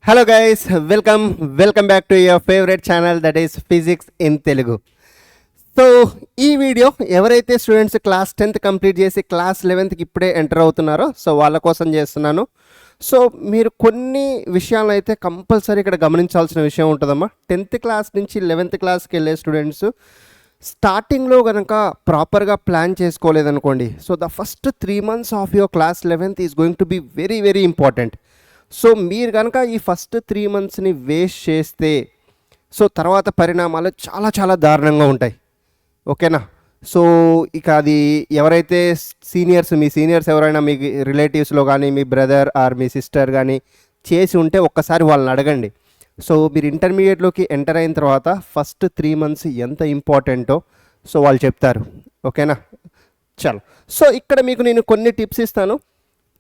Hello guys, welcome back to your favorite channel, that is Physics in Telugu. So ఈ video ఎవరైతే students class 10th complete చేసి class 11th ఇప్పుడే enter అవుతున్నారో so వాళ్ళ కోసం చేస్తున్నాను. సో మీరు కొన్ని విషయాలను అయితే కంపల్సరీ ఇక్కడ గమనించాల్సిన విషయం ఉంటుందమ్మా. 10th క్లాస్ నుంచి 11th క్లాస్కి వెళ్ళే స్టూడెంట్స్ స్టార్టింగ్లో కనుక ప్రాపర్గా ప్లాన్ చేసుకోలేదనుకోండి, so the first 3 months of your class 11th is going to be very very important. So మీరు కనుక ఈ ఫస్ట్ 3 monthsని వేస్ట్ చేస్తే సో తర్వాత పరిణామాలు చాలా చాలా దారుణంగా ఉంటాయి. ఓకేనా? సో ఇక అది ఎవరైతే మీ సీనియర్స్ ఎవరైనా మీ రిలేటివ్స్లో కానీ మీ బ్రదర్ ఆర్ మీ సిస్టర్ కానీ చేసి ఉంటే ఒక్కసారి వాళ్ళని అడగండి. సో మీరు ఇంటర్మీడియట్లోకి ఎంటర్ అయిన తర్వాత ఫస్ట్ 3 months ఎంత ఇంపార్టెంటో సో వాళ్ళు చెప్తారు. ఓకేనా? చలో, సో ఇక్కడ మీకు నేను కొన్ని టిప్స్ ఇస్తాను,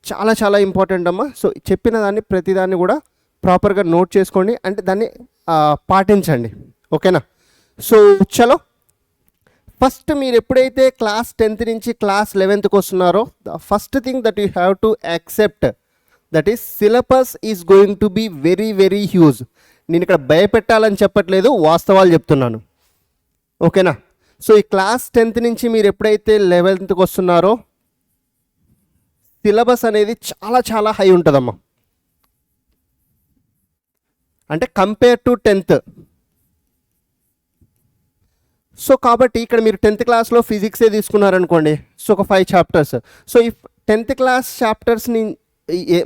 చాలా చాలా ఇంపార్టెంట్ అమ్మా. సో చెప్పిన దాన్ని ప్రతిదాన్ని కూడా ప్రాపర్గా నోట్ చేసుకోండి, అంటే దాన్ని పాటించండి. ఓకేనా? సో చలో, ఫస్ట్ మీరు ఎప్పుడైతే క్లాస్ 10th నుంచి క్లాస్ 11thకి వస్తున్నారో the first thing that you have to accept that this syllabus is going to be very very huge. నేను ఇక్కడ భయపెట్టాలని చెప్పట్లేదు, వాస్తవాలు చెప్తున్నాను. ఓకేనా? సో ఈ క్లాస్ 10th నుంచి మీరు ఎప్పుడైతే 11thకి వస్తున్నారో సిలబస్ అనేది చాలా చాలా హై ఉంటుందమ్మా, అంటే కంపేర్ టు 10th. సో కాబట్టి ఇక్కడ మీరు 10th క్లాస్లో ఫిజిక్సే తీసుకున్నారనుకోండి, సో ఒక 5 chapters. సో ఈ 10th క్లాస్ చాప్టర్స్ని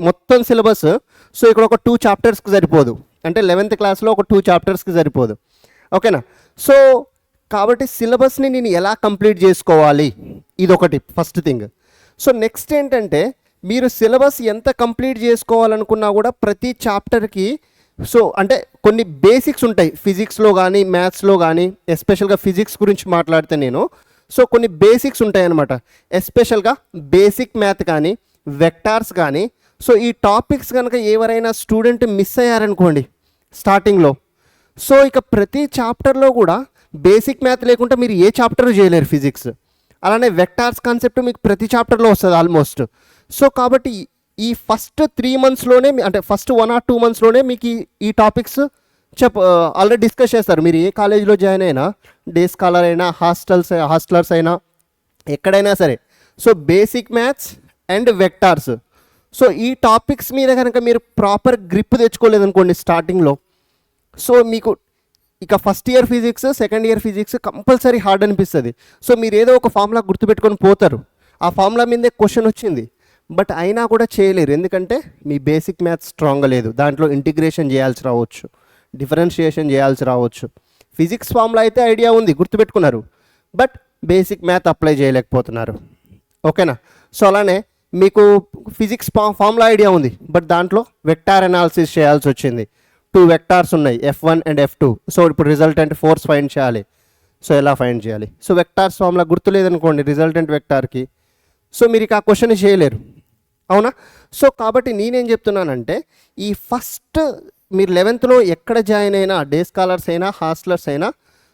మొత్తం సిలబస్ సో ఇక్కడ ఒక 2 chaptersకి సరిపోదు, అంటే 11th క్లాస్లో ఒక 2 chaptersకి సరిపోదు. ఓకేనా? సో కాబట్టి సిలబస్ని నేను ఎలా కంప్లీట్ చేసుకోవాలి, ఇదొకటి ఫస్ట్ థింగ్. సో నెక్స్ట్ ఏంటంటే మీరు సిలబస్ ఎంత కంప్లీట్ చేసుకోవాలనుకున్నా కూడా ప్రతి చాప్టర్కి సో అంటే కొన్ని బేసిక్స్ ఉంటాయి ఫిజిక్స్లో కానీ మ్యాథ్స్లో కానీ. ఎస్పెషల్గా ఫిజిక్స్ గురించి మాట్లాడితే నేను సో కొన్ని బేసిక్స్ ఉంటాయి అన్నమాట. ఎస్పెషల్గా బేసిక్ మ్యాథ్ కానీ వెక్టార్స్ కానీ. సో ఈ టాపిక్స్ కనుక ఎవరైనా స్టూడెంట్ మిస్ అయ్యారనుకోండి స్టార్టింగ్లో, సో ఇక ప్రతి చాప్టర్లో కూడా బేసిక్ మ్యాథ్ లేకుండా మీరు ఏ చాప్టర్ చేయలేరు ఫిజిక్స్. అలానే వెక్టార్స్ కాన్సెప్ట్ మీకు ప్రతి చాప్టర్లో వస్తుంది ఆల్మోస్ట్. సో కాబట్టి ఈ ఫస్ట్ 3 monthsలోనే అంటే ఫస్ట్ 1 or 2 monthsలోనే మీకు ఈ టాపిక్స్ ఆల్రెడీ డిస్కస్ చేస్తారు. మీరు ఏ కాలేజీలో జాయిన్ అయినా, డే స్కాలర్ అయినా, హాస్టలర్స్ అయినా, ఎక్కడైనా సరే, so basic maths and vectors, so ఈ టాపిక్స్ మీద కనుక మీరు ప్రాపర్ గ్రిప్ తెచ్చుకోలేదనుకోండి స్టార్టింగ్లో, సో మీకు ఇక first year physics second year physics compulsory hard అనిపిస్తుంది. సో మీరు ఏదో ఒక ఫార్ములా గుర్తుపెట్టుకొని పోతారు, ఆ ఫార్ములా మీదే క్వశ్చన్ వచ్చింది బట్ అయినా కూడా చేయలేరు, ఎందుకంటే మీ బేసిక్ మ్యాథ్స్ స్ట్రాంగ్గా లేదు. దాంట్లో ఇంటిగ్రేషన్ చేయాల్సి రావచ్చు, డిఫరెన్షియేషన్ చేయాల్సి రావచ్చు. ఫిజిక్స్ ఫార్ములా అయితే ఐడియా ఉంది, గుర్తుపెట్టుకున్నారు, బట్ బేసిక్ మ్యాథ్ అప్లై చేయలేకపోతున్నారు. ఓకేనా? సో అలానే మీకు ఫిజిక్స్ ఫార్ములా ఐడియా ఉంది బట్ దాంట్లో వెక్టార్ అనాలిసిస్ చేయాల్సి వచ్చింది. 2 వెక్టార్స్ ఉన్నాయి, F1 and F2. సో ఇప్పుడు రిజల్టెంట్ ఫోర్స్ ఫైండ్ చేయాలి. సో ఎలా ఫైండ్ చేయాలి? సో వెక్టార్స్ ఫార్ములా గుర్తులేదనుకోండి రిజల్టెంట్ వెక్టార్కి, సో మీరు ఇక ఆ క్వశ్చన్ చేయలేరు. అవునా? సో కాబట్టి నేనేం చెప్తున్నానంటే ఈ ఫస్ట్ మీరు 11thలో ఎక్కడ జాయిన్ అయినా, డే స్కాలర్స్ అయినా, హాస్టలర్స్ అయినా,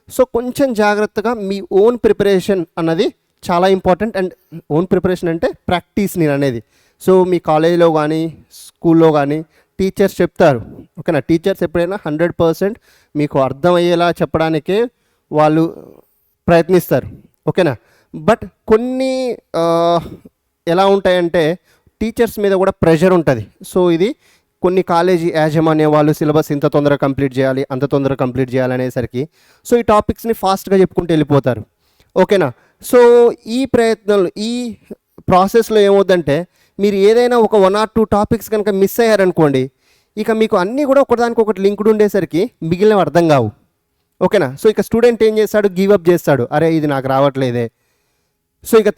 సో కొంచెం జాగ్రత్తగా మీ ఓన్ ప్రిపరేషన్ అన్నది చాలా ఇంపార్టెంట్. అండ్ ఓన్ ప్రిపరేషన్ అంటే ప్రాక్టీస్ నేను అనేది. సో మీ కాలేజీలో కానీ స్కూల్లో కానీ టీచర్స్ చెప్తారు. ఓకేనా? టీచర్స్ ఎప్పుడైనా 100% మీకు అర్థమయ్యేలా చెప్పడానికే వాళ్ళు ప్రయత్నిస్తారు. ఓకేనా? బట్ కొన్ని ఎలా ఉంటాయంటే టీచర్స్ మీద కూడా ప్రెషర్ ఉంటుంది. సో ఇది కొన్ని కాలేజీ యాజమాన్య వాళ్ళు సిలబస్ ఇంత తొందరగా కంప్లీట్ చేయాలి, అంత తొందరగా కంప్లీట్ చేయాలి అనేసరికి సో ఈ టాపిక్స్ని ఫాస్ట్గా చెప్పుకుంటూ వెళ్ళిపోతారు. ఓకేనా? సో ఈ ప్రయత్నాలు ఈ ప్రాసెస్లో ఏమవుద్దంటే మీరు ఏదైనా ఒక 1 or 2 టాపిక్స్ కనుక మిస్ అయ్యారనుకోండి, ఇక మీకు అన్నీ కూడా ఒకదానికి ఒకటి లింక్డ్ ఉండేసరికి మిగిలినవి అర్థం కావు. ఓకేనా? సో ఇక స్టూడెంట్ ఏం చేస్తాడు, గివ్ అప్ చేస్తాడు, అరే ఇది నాకు రావట్లేదే. సో ఇక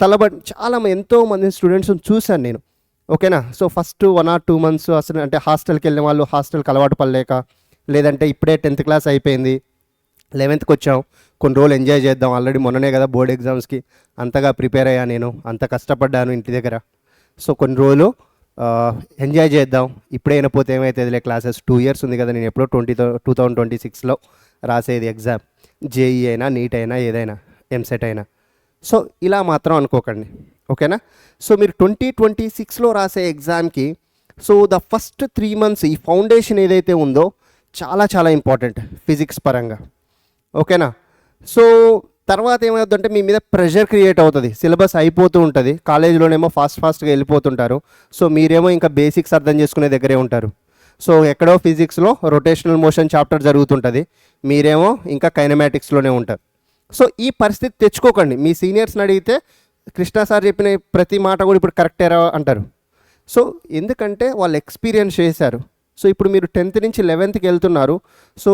చాలా ఎంతోమంది స్టూడెంట్స్ చూశాను నేను. ఓకేనా? సో ఫస్ట్ 1 or 2 months అసలు అంటే హాస్టల్కి వెళ్ళిన వాళ్ళు హాస్టల్కి అలవాటు పడలేక, లేదంటే ఇప్పుడే 10th క్లాస్ అయిపోయింది 11thకి వచ్చాం, కొన్ని రోజులు ఎంజాయ్ చేద్దాం, ఆల్రెడీ మొన్ననే కదా బోర్డ్ ఎగ్జామ్స్కి అంతగా ప్రిపేర్ అయ్యా, నేను అంత కష్టపడ్డాను ఇంటి దగ్గర, సో కొన్ని రోజులు ఎంజాయ్ చేద్దాం, ఇప్పుడైనా పోతే ఏమవుతుందిలే, క్లాసెస్ 2 years ఉంది కదా, నేను ఎప్పుడో 2026లో రాసేది ఎగ్జామ్, జేఈ అయినా, నీట్ అయినా, ఏదైనా, ఎంసెట్ అయినా. సో ఇలా మాత్రం అనుకోకండి. ఓకేనా? సో మీరు 2026లో రాసే ఎగ్జామ్కి సో ద ఫస్ట్ 3 months ఈ ఫౌండేషన్ ఏదైతే ఉందో చాలా చాలా ఇంపార్టెంట్ ఫిజిక్స్ పరంగా. ఓకేనా? సో తర్వాత ఏమవుతుందంటే మీ మీద ప్రెషర్ క్రియేట్ అవుతుంది, సిలబస్ అయిపోతూ ఉంటుంది, కాలేజీలోనేమో ఫాస్ట్గా వెళ్ళిపోతుంటారు. సో మీరేమో ఇంకా బేసిక్స్ అర్థం చేసుకునే దగ్గరే ఉంటారు. సో ఎక్కడో ఫిజిక్స్లో రొటేషనల్ మోషన్ చాప్టర్ జరుగుతుంటుంది, మీరేమో ఇంకా కైనమాటిక్స్లోనే ఉంటారు. సో ఈ పరిస్థితి తెచ్చుకోకండి. మీ సీనియర్స్ని అడిగితే కృష్ణ సార్ చెప్పిన ప్రతి మాట కూడా ఇప్పుడు కరెక్టేరా అంటారు. సో ఎందుకంటే వాళ్ళు ఎక్స్పీరియన్స్ చేశారు. సో ఇప్పుడు మీరు 10th నుంచి 11thకి వెళ్తున్నారు. సో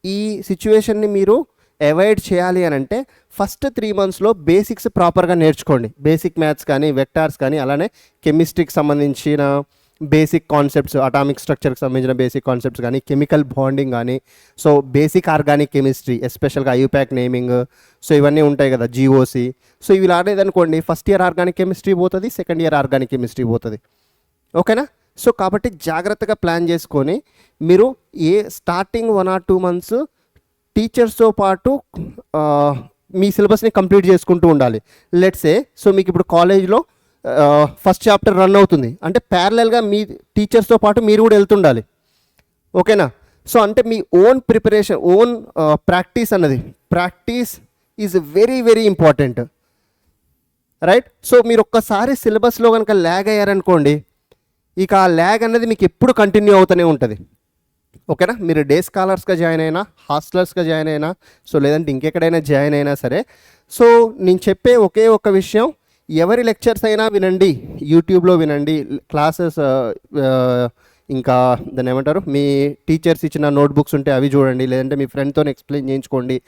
ఈ సిచ్యువేషన్ని మీరు అవాయిడ్ చేయాలి అని అంటే ఫస్ట్ 3 monthsలో బేసిక్స్ ప్రాపర్గా నేర్చుకోండి. బేసిక్ మ్యాథ్స్ కానీ, వెక్టార్స్ కానీ, అలానే కెమిస్ట్రీకి సంబంధించిన బేసిక్ కాన్సెప్ట్స్, అటామిక్ స్ట్రక్చర్కి సంబంధించిన బేసిక్ కాన్సెప్ట్స్ కానీ, కెమికల్ బాండింగ్ కానీ, సో బేసిక్ ఆర్గానిక్ కెమిస్ట్రీ, ఎస్పెషల్గా ఐయుప్యాక్ నేమింగ్, సో ఇవన్నీ ఉంటాయి కదా, జీఓసి. సో ఇవి ఆడేదనుకోండి, ఫస్ట్ ఇయర్ ఆర్గానిక్ కెమిస్ట్రీ పోతుంది, సెకండ్ ఇయర్ ఆర్గానిక్ కెమిస్ట్రీ పోతుంది. ఓకేనా? సో కాబట్టి జాగ్రత్తగా ప్లాన్ చేసుకొని మీరు స్టార్టింగ్ 1 or 2 months టీచర్స్తో పాటు మీ సిలబస్ని కంప్లీట్ చేసుకుంటూ ఉండాలి. లెట్సే సో మీకు ఇప్పుడు కాలేజ్లో ఫస్ట్ చాప్టర్ రన్ అవుతుంది అంటే ప్యారలల్గా మీ టీచర్స్తో పాటు మీరు కూడా వెళ్తుండాలి. ఓకేనా? సో అంటే మీ ఓన్ ప్రిపరేషన్, ఓన్ ప్రాక్టీస్ అన్నది, practice is very very important, right? So మీరు ఒక్కసారి సిలబస్లో కనుక ల్యాగ్ అయ్యారనుకోండి, ఇక ఆ ల్యాగ్ అనేది మీకు ఎప్పుడు కంటిన్యూ అవుతూనే ఉంటుంది. ఓకేనా? మీరు డే స్కాలర్స్గా జాయిన్ అయినా, హాస్టలర్స్గా జాయిన్ అయినా, సో లేదంటే ఇంకెక్కడైనా జాయిన్ అయినా సరే, సో నేను చెప్పే ఒకే ఒక విషయం, ఎవరి లెక్చర్స్ అయినా వినండి, యూట్యూబ్లో వినండి, క్లాసెస్ ఇంకా దాన్ని ఏమంటారు, మీ టీచర్స్ ఇచ్చిన నోట్బుక్స్ ఉంటే అవి చూడండి, లేదంటే మీ ఫ్రెండ్తో ఎక్స్ప్లెయిన్ చేయించుకోండి.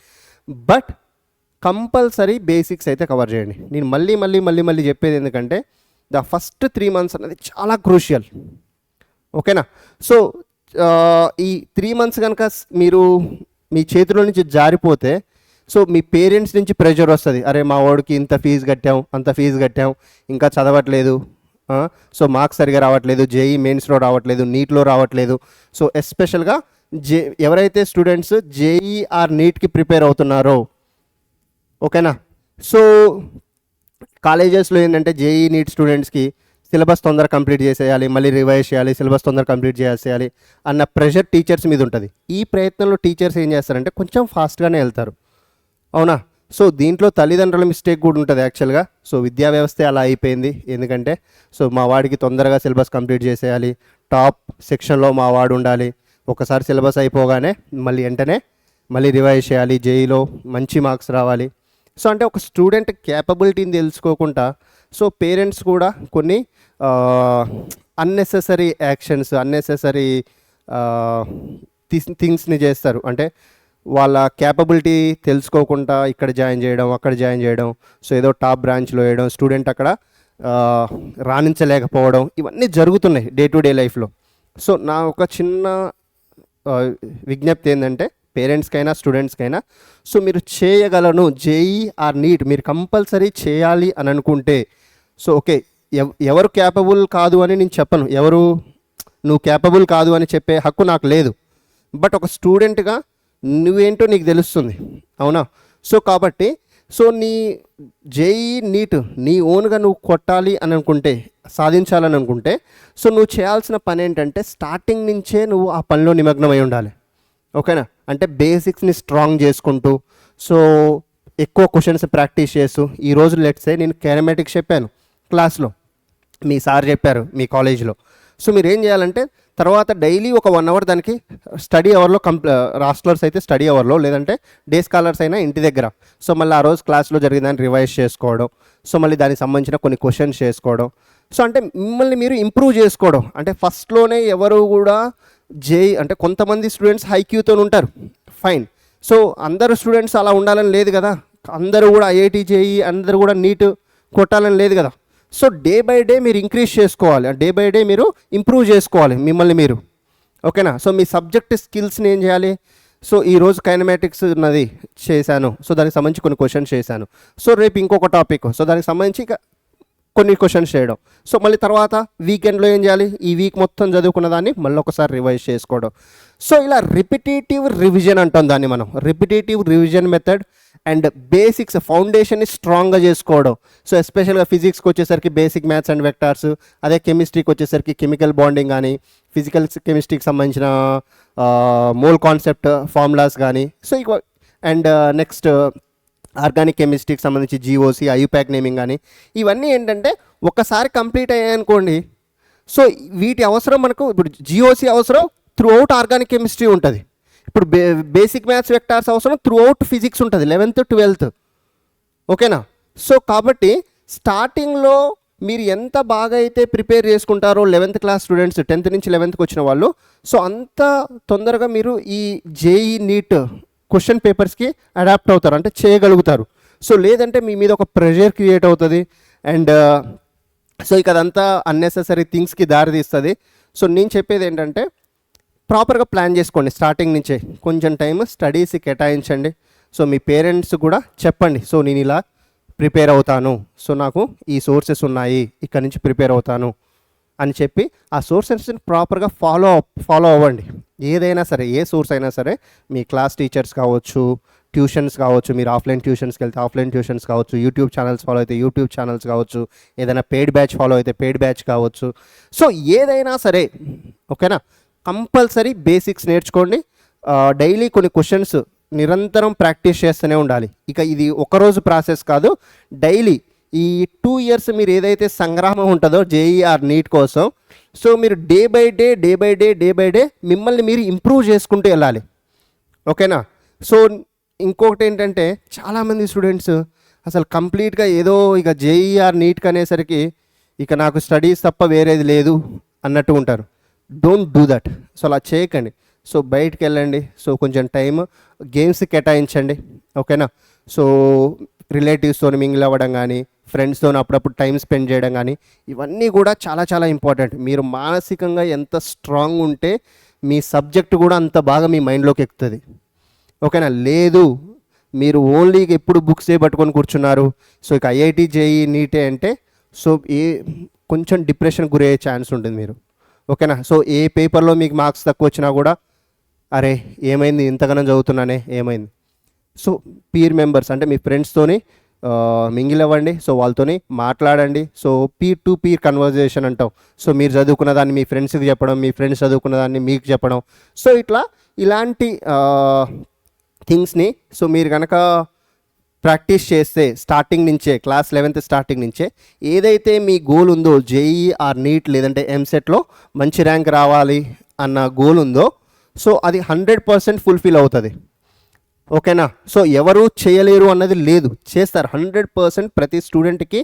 బట్ కంపల్సరీ బేసిక్స్ అయితే కవర్ చేయండి. నేను మళ్ళీ చెప్పేది ఎందుకంటే ద ఫస్ట్ 3 months అనేది చాలా క్రూషియల్. ఓకేనా? సో ఈ 3 months కనుక మీరు మీ చేతిలో నుంచి జారిపోతే, సో మీ పేరెంట్స్ నుంచి ప్రెషర్ వస్తుంది, అరే మా వాడికి ఇంత ఫీజు కట్టాం, అంత ఫీజు కట్టాం, ఇంకా చదవట్లేదు, సో మార్క్స్ సరిగా రావట్లేదు, జేఈ మెయిన్స్లో రావట్లేదు, నీట్లో రావట్లేదు. సో ఎస్పెషల్గా ఎవరైతే స్టూడెంట్స్ జేఈ ఆర్ నీట్కి ప్రిపేర్ అవుతున్నారో, ఓకేనా, సో కాలేజెస్లో ఏంటంటే జేఈ నీట్ స్టూడెంట్స్కి సిలబస్ తొందరగా కంప్లీట్ చేసేయాలి, మళ్ళీ రివైజ్ చేయాలి, సిలబస్ తొందరగా కంప్లీట్ చేసేయాలి అన్న ప్రెషర్ టీచర్స్ మీద ఉంటుంది. ఈ ప్రయత్నంలో టీచర్స్ ఏం చేస్తారంటే కొంచెం ఫాస్ట్గానే వెళ్తారు. అవునా? సో దీంట్లో తల్లిదండ్రుల మిస్టేక్ కూడా ఉంటుంది యాక్చువల్గా. సో విద్యా వ్యవస్థ అలా అయిపోయింది. ఎందుకంటే సో మా వాడికి తొందరగా సిలబస్ కంప్లీట్ చేసేయాలి, టాప్ సెక్షన్లో మా వాడు ఉండాలి, ఒకసారి సిలబస్ అయిపోగానే వెంటనే మళ్ళీ రివైజ్ చేయాలి, జేఈలో మంచి మార్క్స్ రావాలి. సో అంటే ఒక స్టూడెంట్ క్యాపబిలిటీని తెలుసుకోకుండా సో పేరెంట్స్ కూడా కొన్ని అన్నెసెసరీ యాక్షన్స్, అన్నెసెసరీ థింగ్స్ని చేస్తారు. అంటే వాళ్ళ క్యాపబిలిటీ తెలుసుకోకుండా ఇక్కడ జాయిన్ చేయడం, అక్కడ జాయిన్ చేయడం, సో ఏదో టాప్ బ్రాంచ్లో వేయడం, స్టూడెంట్ అక్కడ రాణించలేకపోవడం, ఇవన్నీ జరుగుతున్నాయి డే టు డే లైఫ్లో. సో నా ఒక చిన్న విజ్ఞప్తి ఏంటంటే పేరెంట్స్కైనా స్టూడెంట్స్కైనా, సో మీరు చేయగలను, జేఈ ఆర్ నీట్ మీరు కంపల్సరీ చేయాలి అని అనుకుంటే, సో ఓకే, ఎవరు క్యాపబుల్ కాదు అని నేను చెప్పను, నువ్వు క్యాపబుల్ కాదు అని చెప్పే హక్కు నాకు లేదు. బట్ ఒక స్టూడెంట్గా నువ్వేంటో నీకు తెలుస్తుంది, అవునా? సో కాబట్టి సో నీ జేఈ నీట్ నీ ఓన్గా నువ్వు కొట్టాలి అని అనుకుంటే, సాధించాలని అనుకుంటే, సో నువ్వు చేయాల్సిన పని ఏంటంటే స్టార్టింగ్ నుంచే నువ్వు ఆ పనిలో నిమగ్నమై ఉండాలి. ఓకేనా? అంటే బేసిక్స్ని స్ట్రాంగ్ చేసుకుంటూ, సో ఎక్కువ క్వశ్చన్స్ ప్రాక్టీస్ చేస్తూ, ఈరోజు లెట్సే నేను కైనమాటిక్స్ చెప్పాను క్లాస్లో, మీ సార్ చెప్పారు మీ కాలేజీలో, సో మీరు ఏం చేయాలంటే తర్వాత డైలీ ఒక 1 hour దానికి స్టడీ అవర్లో హాస్టలర్స్ అయితే స్టడీ అవర్లో, లేదంటే డే స్కాలర్స్ అయినా ఇంటి దగ్గర, సో మళ్ళీ ఆ రోజు క్లాస్లో జరిగిందని రివైజ్ చేసుకోవడం, సో మళ్ళీ దానికి సంబంధించిన కొన్ని క్వశ్చన్స్ చేసుకోవడం, సో అంటే మిమ్మల్ని మీరు ఇంప్రూవ్ చేసుకోవడం. అంటే ఫస్ట్లోనే ఎవరు కూడా అంటే కొంతమంది స్టూడెంట్స్ హైక్యూతో ఉంటారు, ఫైన్. సో అందరు స్టూడెంట్స్ అలా ఉండాలని లేదు కదా, అందరూ కూడా ఐఐటి జేఈ అందరూ కూడా నీట్ కొట్టాలని లేదు కదా. సో డే బై డే మీరు ఇంక్రీజ్ చేసుకోవాలి, డే బై డే మీరు ఇంప్రూవ్ చేసుకోవాలి మిమ్మల్ని మీరు. ఓకేనా? సో మీ సబ్జెక్ట్ స్కిల్స్ని ఏం చేయాలి, సో ఈరోజు కైనమాటిక్స్ ఉన్నది చేశాను, సో దానికి సంబంధించి కొన్ని క్వశ్చన్స్ చేశాను, సో రేపు ఇంకొక టాపిక్, సో దానికి సంబంధించి కొన్ని క్వశ్చన్స్ చేయడం, సో మళ్ళీ తర్వాత వీకెండ్లో ఏం చేయాలి, ఈ వీక్ మొత్తం చదువుకున్న దాన్ని మళ్ళీ ఒకసారి రివైజ్ చేసుకోవడం. సో ఇలా రిపిటేటివ్ రివిజన్ అంటాం దాన్ని మనం, repetitive revision method and basics ఫౌండేషన్ని స్ట్రాంగ్గా చేసుకోవడం. సో ఎస్పెషల్గా ఫిజిక్స్కి వచ్చేసరికి బేసిక్ మ్యాథ్స్ అండ్ వెక్టార్స్, అదే కెమిస్ట్రీకి వచ్చేసరికి కెమికల్ బాండింగ్ కానీ, ఫిజికల్ కెమిస్ట్రీకి సంబంధించిన మోల్ కాన్సెప్ట్ ఫార్ములాస్ కానీ, సో ఇక అండ్ నెక్స్ట్ ఆర్గానిక్ కెమిస్ట్రీకి సంబంధించి జీఓసి, ఐయుప్యాక్ నేమింగ్ కానీ, ఇవన్నీ ఏంటంటే ఒకసారి కంప్లీట్ అయ్యాయనుకోండి, సో వీటి అవసరం మనకు ఇప్పుడు జీఓసి అవసరం త్రూ అవుట్ ఆర్గానిక్ కెమిస్ట్రీ ఉంటుంది. ఇప్పుడు బేసిక్ మ్యాథ్స్ వెక్టార్స్ అవసరం త్రూ అవుట్ ఫిజిక్స్ ఉంటుంది 11th 12th. ఓకేనా? సో కాబట్టి స్టార్టింగ్లో మీరు ఎంత బాగా అయితే ప్రిపేర్ చేసుకుంటారో 11th క్లాస్ స్టూడెంట్స్ 10th నుంచి 11th వచ్చిన వాళ్ళు, సో అంత తొందరగా మీరు ఈ జేఈ నీట్ క్వశ్చన్ పేపర్స్కి అడాప్ట్ అవుతారు, అంటే చేయగలుగుతారు. సో లేదంటే మీ మీద ఒక ప్రెషర్ క్రియేట్ అవుతుంది అండ్ సో ఇక అదంతా అన్నెసెసరీ థింగ్స్కి దారి తీస్తుంది. సో నేను చెప్పేది ఏంటంటే ప్రాపర్గా ప్లాన్ చేసుకోండి, స్టార్టింగ్ నుంచే కొంచెం టైం స్టడీస్కి కేటాయించండి. సో మీ పేరెంట్స్ కూడా చెప్పండి, సో నేను ఇలా ప్రిపేర్ అవుతాను, సో నాకు ఈ సోర్సెస్ ఉన్నాయి, ఇక్కడ నుంచి ప్రిపేర్ అవుతాను అని చెప్పి ఆ సోర్సెస్ని ప్రాపర్గా ఫాలో అవ్వండి. ఏదైనా సరే, ఏ సోర్స్ అయినా సరే, మీ క్లాస్ టీచర్స్ కావచ్చు, ట్యూషన్స్ కావచ్చు, మీరు ఆఫ్లైన్ ట్యూషన్స్కి వెళ్తే ఆఫ్లైన్ ట్యూషన్స్ కావచ్చు, యూట్యూబ్ ఛానల్స్ ఫాలో అయితే యూట్యూబ్ ఛానల్స్ కావచ్చు, ఏదైనా పెయిడ్ బ్యాచ్ ఫాలో అయితే పెయిడ్ బ్యాచ్ కావచ్చు. సో ఏదైనా సరే ఓకేనా, కంపల్సరీ బేసిక్స్ నేర్చుకోండి. డైలీ కొన్ని క్వశ్చన్స్ నిరంతరం ప్రాక్టీస్ చేస్తూనే ఉండాలి. ఇక ఇది ఒకరోజు ప్రాసెస్ కాదు, డైలీ ఈ 2 years మీరు ఏదైతే సంగ్రామం ఉంటుందో జేఈఆర్ నీట్ కోసం, సో మీరు డే బై డే మిమ్మల్ని మీరు ఇంప్రూవ్ చేసుకుంటూ వెళ్ళాలి. ఓకేనా? సో ఇంకొకటి ఏంటంటే చాలామంది స్టూడెంట్స్ అసలు కంప్లీట్గా ఏదో ఇక జేఈఆర్ నీట్కి అనేసరికి ఇక నాకు స్టడీస్ తప్ప వేరేది లేదు అన్నట్టు ఉంటారు. Don't do that. సో అలా చేయకండి. సో బయటికి వెళ్ళండి, సో కొంచెం టైం గేమ్స్ కేటాయించండి. ఓకేనా? సో రిలేటివ్స్తో మింగిల్ అవ్వడం కానీ, ఫ్రెండ్స్తో అప్పుడప్పుడు టైం స్పెండ్ చేయడం కానీ, ఇవన్నీ కూడా చాలా చాలా ఇంపార్టెంట్. మీరు మానసికంగా ఎంత స్ట్రాంగ్ ఉంటే మీ సబ్జెక్ట్ కూడా అంత బాగా మీ మైండ్లోకి ఎక్కుతుంది. ఓకేనా? లేదు మీరు ఓన్లీ ఎప్పుడు బుక్స్ పట్టుకొని కూర్చున్నారు, సో ఇక ఐఐటి జేఈ నీటే అంటే సో కొంచెం డిప్రెషన్ గురయ్యే ఛాన్స్ ఉంటుంది మీరు. ఓకేనా? సో ఏ పేపర్లో మీకు మార్క్స్ తక్కువ వచ్చినా కూడా అరే ఏమైంది, ఇంతగానం చదువుతున్నానే ఏమైంది. సో పీర్ మెంబర్స్ అంటే మీ ఫ్రెండ్స్తోని మింగిల్ అవ్వండి, సో వాళ్ళతోని మాట్లాడండి. So peer to peer conversation అంటాం. సో మీరు చదువుకున్న దాన్ని మీ ఫ్రెండ్స్కి చెప్పడం, మీ ఫ్రెండ్స్ చదువుకున్న దాన్ని మీకు చెప్పడం. సో ఇలాంటి థింగ్స్ని సో మీరు కనుక ప్రాక్టీస్ చేస్తే స్టార్టింగ్ నుంచే, క్లాస్ 11th స్టార్టింగ్ నుంచే ఏదైతే మీ గోల్ ఉందో జేఈ ఆర్ నీట్ లేదంటే ఎంసెట్లో మంచి ర్యాంక్ రావాలి అన్న గోల్ ఉందో, సో అది 100% ఫుల్ఫిల్ అవుతుంది. ఓకేనా? సో ఎవరు చేయలేరు అన్నది లేదు, చేస్తారు 100%. ప్రతి స్టూడెంట్కి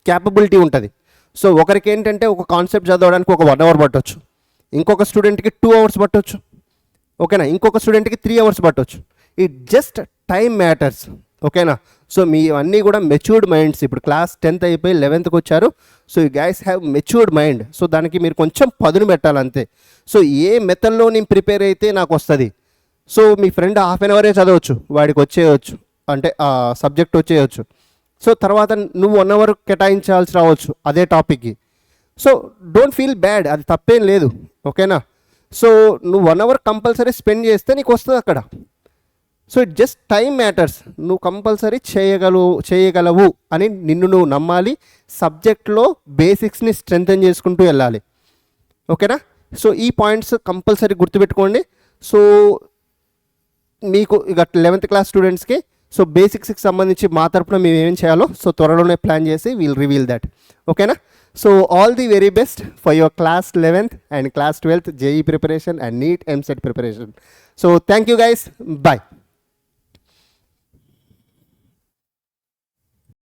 క్యాపబిలిటీ ఉంటుంది. సో ఒకరికి ఏంటంటే ఒక కాన్సెప్ట్ చదవడానికి ఒక 1 hour పట్టవచ్చు, ఇంకొక స్టూడెంట్కి 2 hours పట్టవచ్చు. ఓకేనా? ఇంకొక స్టూడెంట్కి 3 hours పట్టవచ్చు. It just time matters. ఓకేనా? సో మీ అన్నీ కూడా మెచ్యూర్డ్ మైండ్స్. ఇప్పుడు క్లాస్ 10th అయిపోయి 11thకి వచ్చారు. So you guys have matured mind. So దానికి మీరు కొంచెం పదును పెట్టాలి అంతే. సో ఏ మెథడ్లో నేను ప్రిపేర్ అయితే నాకు వస్తుంది. సో మీ ఫ్రెండ్ 1/2 hour చదవచ్చు, వాడికి వచ్చేయచ్చు, అంటే ఆ సబ్జెక్ట్ వచ్చేయచ్చు. సో తర్వాత నువ్వు 1 hour కేటాయించాల్సి రావచ్చు అదే టాపిక్కి. సో డోంట్ ఫీల్ బ్యాడ్, అది తప్పేం లేదు. ఓకేనా? సో నువ్వు 1 hour కంపల్సరీ స్పెండ్ చేస్తే నీకు వస్తుంది అక్కడ. So it just time matters. నువ్వు కంపల్సరీ చేయగలవు అని నిన్ను నువ్వు నమ్మాలి. సబ్జెక్ట్లో బేసిక్స్ని స్ట్రెంథెన్ చేసుకుంటూ వెళ్ళాలి. ఓకేనా? సో ఈ పాయింట్స్ కంపల్సరీ గుర్తుపెట్టుకోండి. సో మీకు ఇక 11th క్లాస్ స్టూడెంట్స్కి సో బేసిక్స్కి సంబంధించి మా తరపున మేము ఏం చేయాలో సో త్వరలోనే ప్లాన్ చేసి విల్ రివీల్ దట్. ఓకేనా? So all the very best for your class 11th and class 12th JEE preparation and NEET EAMCET preparation. So thank you guys, bye.